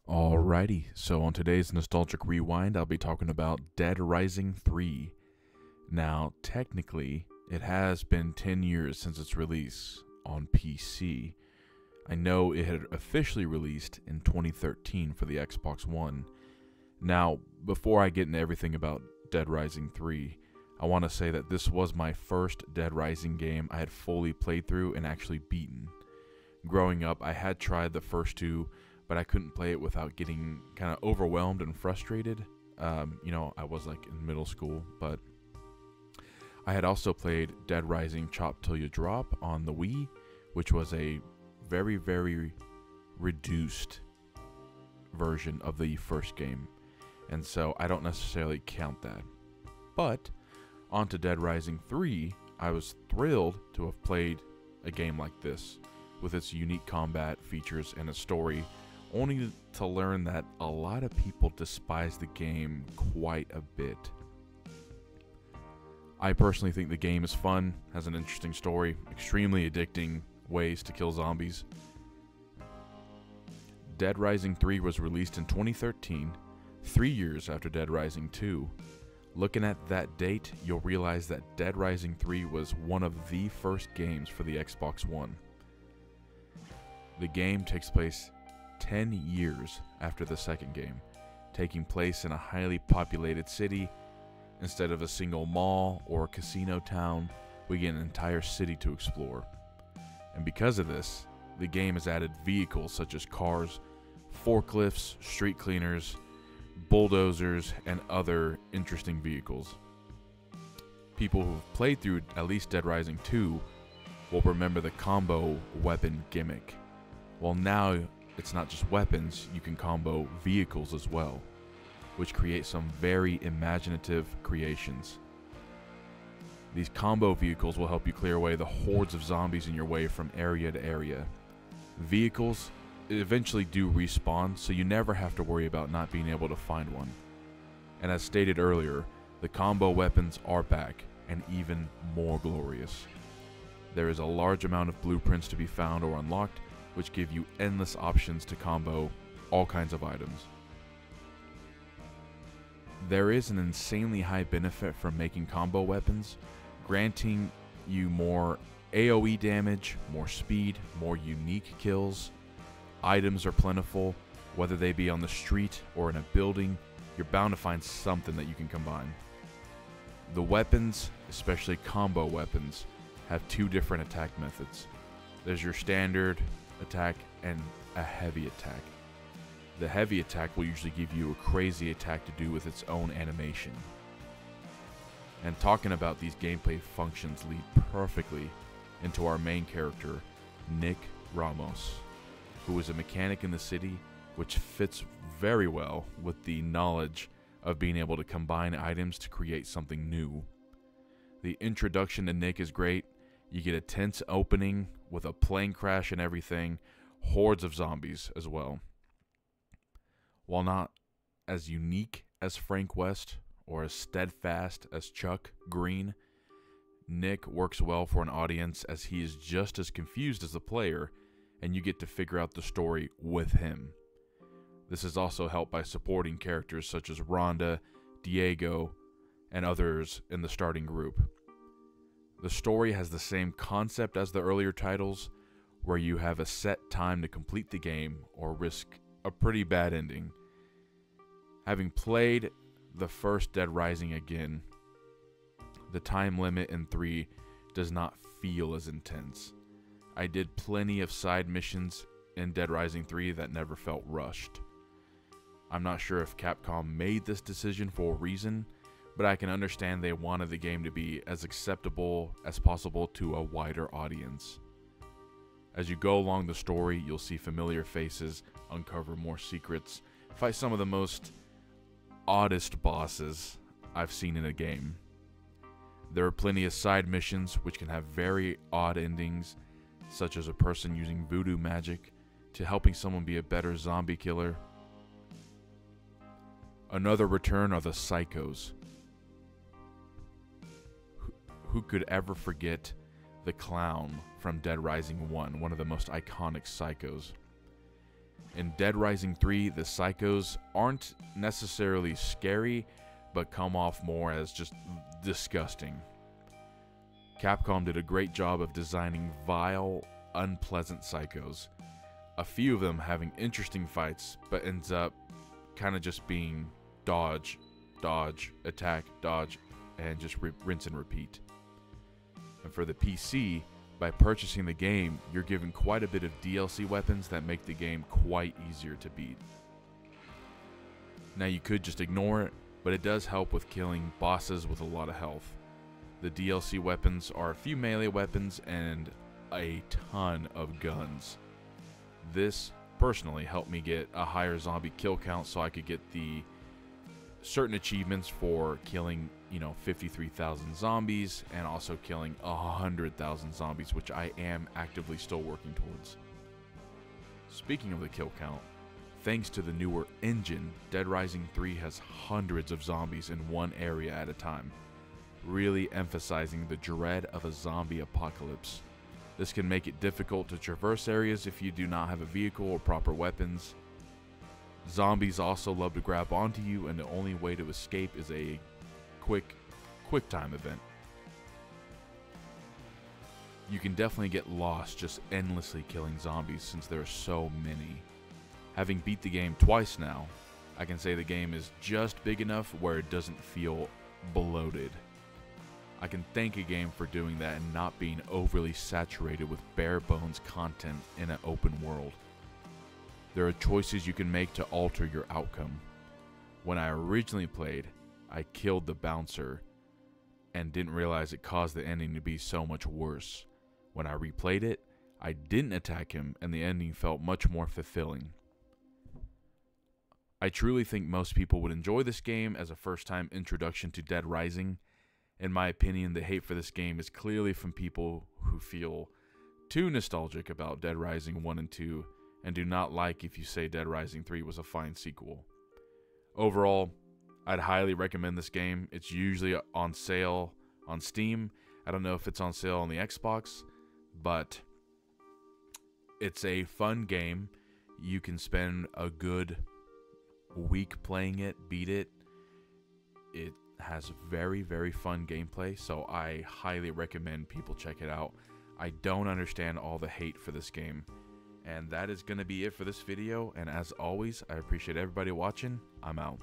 Alrighty, so on today's Nostalgic Rewind, I'll be talking about Dead Rising 3. Now, technically, it has been 10 years since its release on PC. I know it had officially released in 2013 for the Xbox One. Now, before I get into everything about Dead Rising 3, I want to say that this was my first Dead Rising game I had fully played through and actually beaten. Growing up, I had tried the first two, but I couldn't play it without getting kind of overwhelmed and frustrated. I was like in middle school, but I had also played Dead Rising Chop Till You Drop on the Wii, which was a very, very reduced version of the first game, and so I don't necessarily count that. But onto Dead Rising 3, I was thrilled to have played a game like this, with its unique combat features and a story, only to learn that a lot of people despise the game quite a bit. I personally think the game is fun, has an interesting story, extremely addicting ways to kill zombies. Dead Rising 3 was released in 2013, 3 years after Dead Rising 2. Looking at that date, you'll realize that Dead Rising 3 was one of the first games for the Xbox One. The game takes place 10 years after the second game, taking place in a highly populated city. Instead of a single mall or a casino town, we get an entire city to explore. And because of this, the game has added vehicles such as cars, forklifts, street cleaners, bulldozers, and other interesting vehicles. People who've played through at least Dead Rising 2 will remember the combo weapon gimmick. Well, now it's not just weapons, you can combo vehicles as well, which create some very imaginative creations. These combo vehicles will help you clear away the hordes of zombies in your way from area to area. Vehicles eventually do respawn, so you never have to worry about not being able to find one. And as stated earlier, the combo weapons are back, and even more glorious. There is a large amount of blueprints to be found or unlocked, which give you endless options to combo all kinds of items. There is an insanely high benefit from making combo weapons, granting you more AoE damage, more speed, more unique kills. Items are plentiful, whether they be on the street or in a building, you're bound to find something that you can combine. The weapons, especially combo weapons, have two different attack methods. There's your standard attack and a heavy attack. The heavy attack will usually give you a crazy attack to do with its own animation. And talking about these gameplay functions lead perfectly into our main character, Nick Ramos, who is a mechanic in the city, which fits very well with the knowledge of being able to combine items to create something new. The introduction to Nick is great. You get a tense opening with a plane crash and everything, hordes of zombies as well. While not as unique as Frank West or as steadfast as Chuck Green, Nick works well for an audience as he is just as confused as the player, and you get to figure out the story with him. This is also helped by supporting characters such as Rhonda, Diego, and others in the starting group. The story has the same concept as the earlier titles, where you have a set time to complete the game or risk a pretty bad ending. Having played the first Dead Rising again, the time limit in 3 does not feel as intense. I did plenty of side missions in Dead Rising 3 that never felt rushed. I'm not sure if Capcom made this decision for a reason, but I can understand they wanted the game to be as acceptable as possible to a wider audience. As you go along the story, you'll see familiar faces, uncover more secrets, fight some of the most oddest bosses I've seen in a game. There are plenty of side missions which can have very odd endings, such as a person using voodoo magic to helping someone be a better zombie killer. Another return are the psychos. Who could ever forget the clown from Dead Rising 1, one of the most iconic psychos? In Dead Rising 3, the psychos aren't necessarily scary, but come off more as just disgusting. Capcom did a great job of designing vile, unpleasant psychos. A few of them having interesting fights, but ends up kind of just being dodge, dodge, attack, dodge, and just rinse and repeat. And for the PC, by purchasing the game, you're given quite a bit of DLC weapons that make the game quite easier to beat. Now you could just ignore it, but it does help with killing bosses with a lot of health. The DLC weapons are a few melee weapons and a ton of guns. This personally helped me get a higher zombie kill count so I could get the certain achievements for killing, 53,000 zombies and also killing 100,000 zombies, which I am actively still working towards. Speaking of the kill count, thanks to the newer engine, Dead Rising 3 has hundreds of zombies in one area at a time, really emphasizing the dread of a zombie apocalypse. This can make it difficult to traverse areas if you do not have a vehicle or proper weapons. Zombies also love to grab onto you, and the only way to escape is a quick time event. You can definitely get lost just endlessly killing zombies since there are so many. Having beat the game twice now, I can say the game is just big enough where it doesn't feel bloated. I can thank a game for doing that and not being overly saturated with bare bones content in an open world. There are choices you can make to alter your outcome. When I originally played, I killed the bouncer and didn't realize it caused the ending to be so much worse. When I replayed it, I didn't attack him and the ending felt much more fulfilling. I truly think most people would enjoy this game as a first-time introduction to Dead Rising. In my opinion, the hate for this game is clearly from people who feel too nostalgic about Dead Rising 1 and 2 and do not like if you say Dead Rising 3 was a fine sequel. Overall, I'd highly recommend this game. It's usually on sale on Steam. I don't know if it's on sale on the Xbox, but it's a fun game. You can spend a good week playing it, beat it. It has very, very fun gameplay, so I highly recommend people check it out. I don't understand all the hate for this game. And that is going to be it for this video, and as always, I appreciate everybody watching. I'm out.